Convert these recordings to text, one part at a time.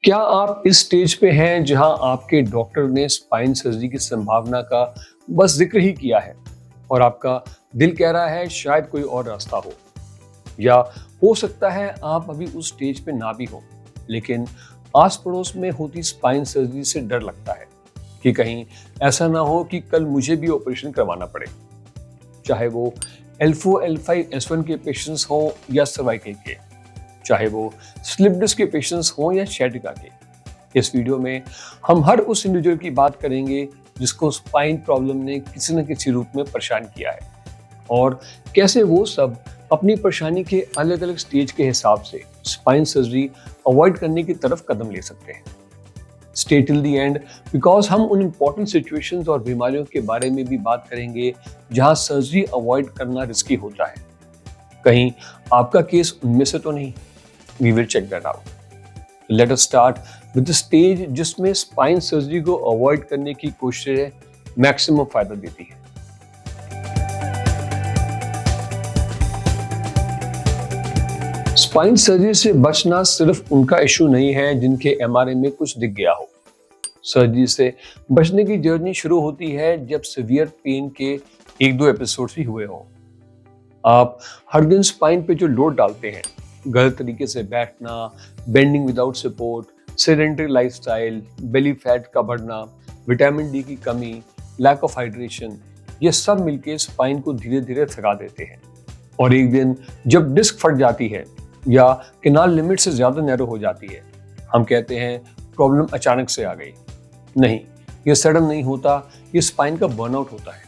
क्या आप इस स्टेज पे हैं जहां आपके डॉक्टर ने स्पाइन सर्जरी की संभावना का बस जिक्र ही किया है और आपका दिल कह रहा है शायद कोई और रास्ता हो, या हो सकता है आप अभी उस स्टेज पे ना भी हो, लेकिन आस पड़ोस में होती स्पाइन सर्जरी से डर लगता है कि कहीं ऐसा ना हो कि कल मुझे भी ऑपरेशन करवाना पड़े, चाहे वो L4 L5 S1 के पेशेंट्स हों या सर्वाइकल के, चाहे वो स्लिप डिस्क के पेशेंट्स हों या sciatica के। इस वीडियो में हम हर उस इंडिविजुअल की बात करेंगे जिसको स्पाइन प्रॉब्लम ने किसी न किसी रूप में परेशान किया है और कैसे वो सब अपनी परेशानी के अलग अलग स्टेज के हिसाब से स्पाइन सर्जरी अवॉइड करने की तरफ कदम ले सकते हैं। Stay till the end because हम उन इम्पोर्टेंट सिचुएशंस और बीमारियों के बारे में भी बात करेंगे जहां सर्जरी अवॉइड करना रिस्की होता है। कहीं आपका केस उनमें से तो नहीं? We will check that out. Let us start with the stage जिसमें स्पाइन सर्जरी को अवॉइड करने की कोशिश मैक्सिमम फायदा देती है। स्पाइन सर्जरी से बचना सिर्फ उनका इशू नहीं है जिनके MRI में कुछ दिख गया हो। सर्जरी से बचने की जर्नी शुरू होती है जब सीवियर पेन के 1-2 एपिसोड्स भी हुए हों। आप हर दिन स्पाइन पे जो लोड डालते हैं, गलत तरीके से बैठना, bending without support, sedentary lifestyle, belly fat का बढ़ना, विटामिन डी की कमी, लैक ऑफ हाइड्रेशन, ये सब मिलके स्पाइन को धीरे धीरे थका देते हैं। और एक दिन जब डिस्क फट जाती है या किनार लिमिट से ज्यादा नैरो हो जाती है, हम कहते हैं प्रॉब्लम अचानक से आ गई। नहीं, ये सडन नहीं होता, ये स्पाइन का बर्नआउट होता है।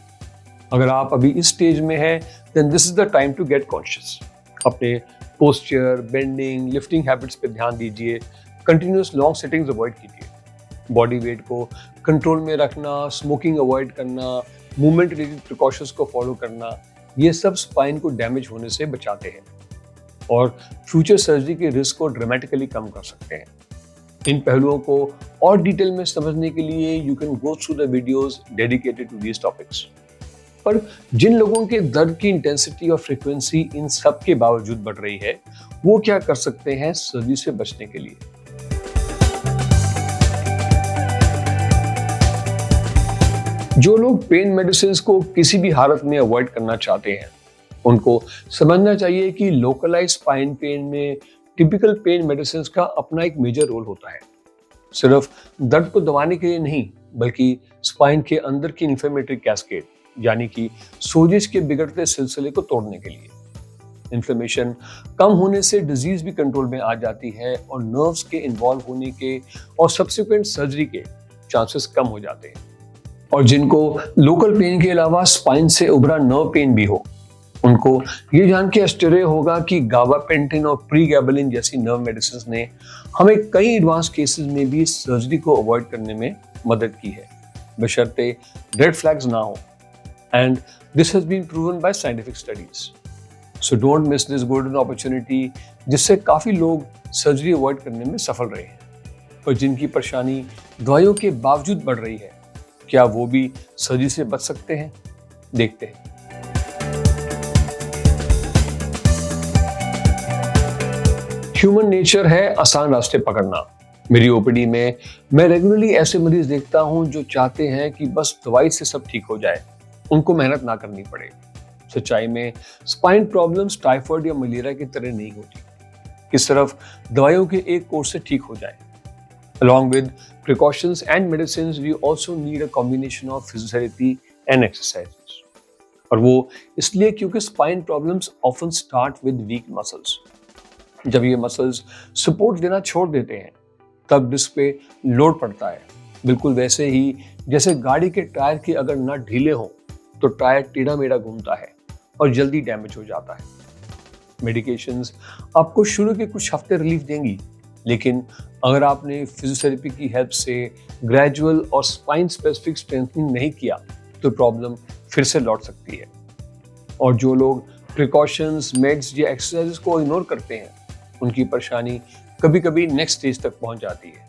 अगर आप अभी इस स्टेज में हैं, then this is the time to get conscious. अपने पोस्चर, बेंडिंग, लिफ्टिंग हैबिट्स पे ध्यान दीजिए। कंटिन्यूअस लॉन्ग सिटिंग्स अवॉइड कीजिए। बॉडी वेट को कंट्रोल में रखना, स्मोकिंग अवॉइड करना, मूवमेंट रिलेटेड प्रिकॉशंस को फॉलो करना, ये सब स्पाइन को डैमेज होने से बचाते हैं और फ्यूचर सर्जरी के रिस्क को ड्रामेटिकली कम कर सकते हैं। इन पहलुओं को और डिटेल में समझने के लिए you can go through the videos dedicated to these topics. पर जिन लोगों के दर्द की इंटेंसिटी और फ्रीक्वेंसी इन सब के बावजूद बढ़ रही है, वो क्या कर सकते हैं सर्जरी से बचने के लिए? जो लोग पेन मेडिसिन को किसी भी हालत में अवॉइड करना चाहते हैं, उनको समझना चाहिए कि लोकलाइज स्पाइन पेन में टिपिकल पेन मेडिसिन का अपना एक मेजर रोल होता है। सिर्फ दर्द को दबाने के लिए नहीं, बल्कि स्पाइन के अंदर की इन्फ्लेमेटरी कैस्केड यानी कि सोजिश के बिगड़ते सिलसिले को तोड़ने के लिए। इन्फ्लेमेशन कम होने से डिजीज भी कंट्रोल में आ जाती है और नर्व्स के इन्वॉल्व होने के और सब्सिक्वेंट सर्जरी के चांसेस कम हो जाते हैं। और जिनको लोकल पेन के अलावा स्पाइन से उभरा नर्व पेन भी हो, उनको ये जान के आश्चर्य होगा कि गाबापेंटिन और प्रीगैबलिन जैसी नर्व मेडिसिन ने हमें कई एडवांस केसेस में भी सर्जरी को अवॉइड करने में मदद की है, बशर्ते रेड फ्लैग्स ना हो। And this has been proven by scientific studies. So don't miss this golden opportunity, जिससे काफी लोग सर्जरी अवॉइड करने में सफल रहे हैं। और जिनकी परेशानी दवाइयों के बावजूद बढ़ रही है, क्या वो भी सर्जरी से बच सकते हैं? देखते हैं। ह्यूमन नेचर है आसान रास्ते पकड़ना। मेरी ओपीडी में मैं रेगुलरली ऐसे मरीज देखता हूं जो चाहते हैं कि बस दवाई से सब ठीक हो जाए, उनको मेहनत ना करनी पड़े। सच्चाई में स्पाइन प्रॉब्लम्स टाइफाइड या मलेरिया की तरह नहीं होती कि सिर्फ दवाइयों के एक कोर्स से ठीक हो जाए। Along with precautions and medicines, we also need a combination of physiotherapy and exercises. और वो इसलिए क्योंकि spine problems often start with weak muscles. जब ये मसल्स सपोर्ट देना छोड़ देते हैं, तब डिस्क पे लोड पड़ता है। बिल्कुल वैसे ही जैसे गाड़ी के टायर के अगर नट ढीले हों तो टायर टेढ़ा मेढ़ा घूमता है और जल्दी डैमेज हो जाता है। मेडिकेशंस आपको शुरू के कुछ हफ्ते रिलीफ देंगी, लेकिन अगर आपने फिजियोथेरेपी की हेल्प से ग्रेजुअल और स्पाइन स्पेसिफिक स्ट्रेंथनिंग नहीं किया तो प्रॉब्लम फिर से लौट सकती है। और जो लोग प्रिकॉशंस, मेड्स या एक्सरसाइजेस को इग्नोर करते हैं, उनकी परेशानी कभी कभी नेक्स्ट स्टेज तक पहुंच जाती है।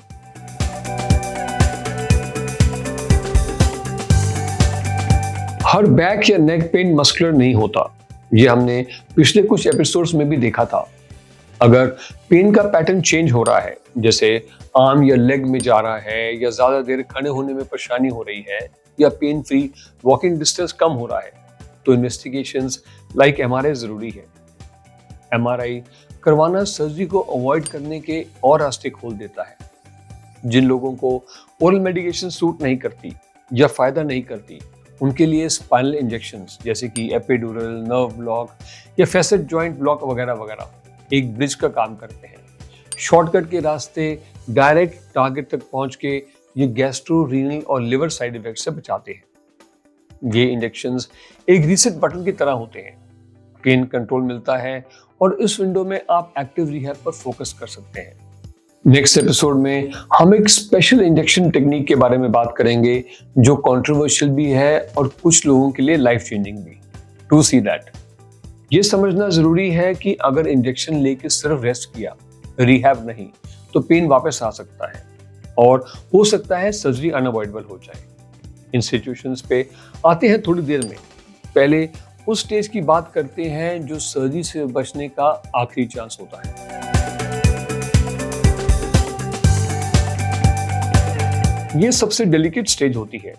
हर बैक या नेक पेन मस्कुलर नहीं होता, ये हमने पिछले कुछ एपिसोड्स में भी देखा था। अगर पेन का पैटर्न चेंज हो रहा है, जैसे आर्म या लेग में जा रहा है, या ज्यादा देर खड़े होने में परेशानी हो रही है, या पेन फ्री वॉकिंग डिस्टेंस कम हो रहा है, तो इन्वेस्टिगेशंस लाइक एमआरआई जरूरी है। एमआरआई करवाना सर्जरी को अवॉइड करने के और रास्ते खोल देता है। जिन लोगों को ओरल मेडिकेशन सूट नहीं करती या फायदा नहीं करती, उनके लिए स्पाइनल इंजेक्शंस जैसे कि एपिड्यूरल, नर्व ब्लॉक या फैसेट जॉइंट ब्लॉक वगैरह वगैरह एक ब्रिज का काम करते हैं। शॉर्टकट के रास्ते डायरेक्ट टारगेट तक पहुंच के ये गैस्ट्रो, रीनल और लिवर साइड इफेक्ट से बचाते हैं। ये इंजेक्शंस एक रीसेट बटन की तरह होते हैं। पेन कंट्रोल मिलता है और इस विंडो में आप एक्टिव रिहैब पर फोकस कर सकते हैं। नेक्स्ट एपिसोड में हम एक स्पेशल इंजेक्शन टेक्निक के बारे में बात करेंगे जो कंट्रोवर्शियल भी है और कुछ लोगों के लिए लाइफ चेंजिंग भी। टू सी दैट, ये समझना जरूरी है कि अगर इंजेक्शन लेके सिर्फ रेस्ट किया, रिहैब नहीं, तो पेन वापस आ सकता है और हो सकता है सर्जरी अनअवॉइडेबल हो जाए। इन सिचुएशंस पे आते हैं थोड़ी देर में। पहले उस स्टेज की बात करते हैं जो सर्जरी से बचने का आखिरी चांस होता है। ये सबसे डेलिकेट स्टेज होती है।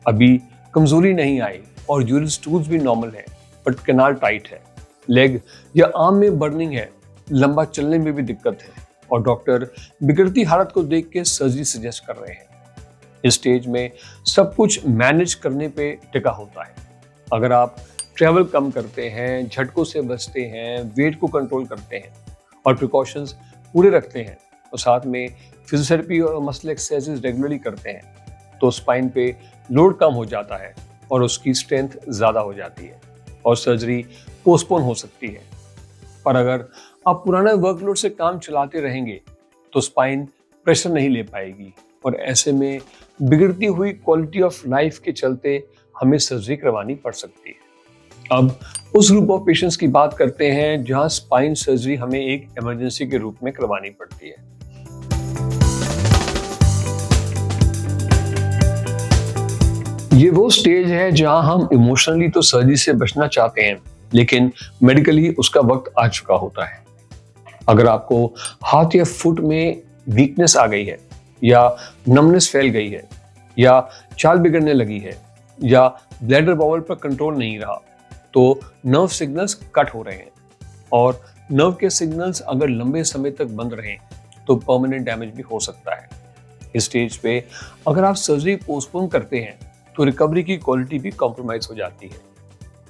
अभी कमजोरी नहीं आई और यूरिन स्टूल्स भी नॉर्मल है, बट कैनाल टाइट है, लेग या आर्म में बर्निंग है, लंबा चलने में भी दिक्कत है और डॉक्टर बिगड़ती हालत को देख के सर्जरी सजेस्ट कर रहे हैं। इस स्टेज में सब कुछ मैनेज करने पे टिका होता है। अगर आप ट्रैवल कम करते हैं, झटकों से बचते हैं, वेट को कंट्रोल करते हैं और प्रिकॉशंस पूरे रखते हैं और साथ में फिजियोथेरेपी और मसल एक्सरसाइजेज रेगुलरली करते हैं, तो स्पाइन पे लोड कम हो जाता है और उसकी स्ट्रेंथ ज़्यादा हो जाती है और सर्जरी पोस्टपोन हो सकती है। पर अगर आप पुराना वर्कलोड से काम चलाते रहेंगे तो स्पाइन प्रेशर नहीं ले पाएगी और ऐसे में बिगड़ती हुई क्वालिटी ऑफ लाइफ के चलते हमें सर्जरी करवानी पड़ सकती है। अब उस ग्रुप ऑफ पेशेंट्स की बात करते हैं जहां स्पाइन सर्जरी हमें एक इमरजेंसी के रूप में करवानी पड़ती है। ये वो स्टेज है जहां हम इमोशनली तो सर्जरी से बचना चाहते हैं, लेकिन मेडिकली उसका वक्त आ चुका होता है। अगर आपको हाथ या फुट में वीकनेस आ गई है, या नमनेस फैल गई है, या चाल बिगड़ने लगी है, या ब्लैडर बाउल पर कंट्रोल नहीं रहा, तो नर्व सिग्नल्स कट हो रहे हैं और नर्व के सिग्नल्स अगर लंबे समय तक बंद रहें तो परमानेंट डैमेज भी हो सकता है। इस स्टेज पे अगर आप सर्जरी पोस्टपोन करते हैं तो रिकवरी की क्वालिटी भी कॉम्प्रोमाइज हो जाती है।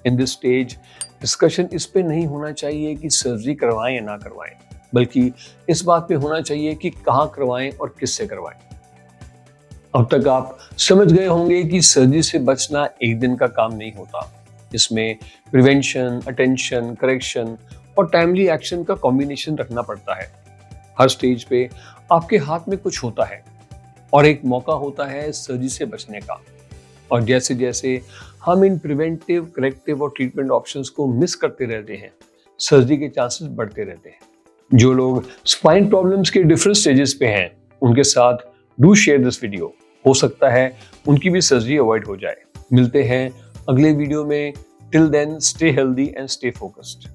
इन दिस स्टेज डिस्कशन इस पे नहीं होना चाहिए कि सर्जरी करवाएं या ना करवाएं, बल्कि इस बात पे होना चाहिए कि कहाँ करवाएं और किससे करवाएं। अब तक आप समझ गए होंगे कि सर्जरी से बचना एक दिन का काम नहीं होता। इसमें प्रिवेंशन, अटेंशन, करेक्शन और टाइमली एक्शन का कॉम्बिनेशन रखना पड़ता है। हर स्टेज पे आपके हाथ में कुछ होता है और एक मौका होता है सर्जरी से बचने का। और जैसे जैसे हम इन प्रिवेंटिव, करेक्टिव और ट्रीटमेंट ऑप्शंस को मिस करते रहते हैं, सर्जरी के चांसेस बढ़ते रहते हैं। जो लोग स्पाइन प्रॉब्लम्स के डिफरेंट स्टेजेस पे हैं, उनके साथ डू शेयर दिस वीडियो। हो सकता है उनकी भी सर्जरी अवॉइड हो जाए। मिलते हैं अगले वीडियो में। Till then, stay healthy and stay focused.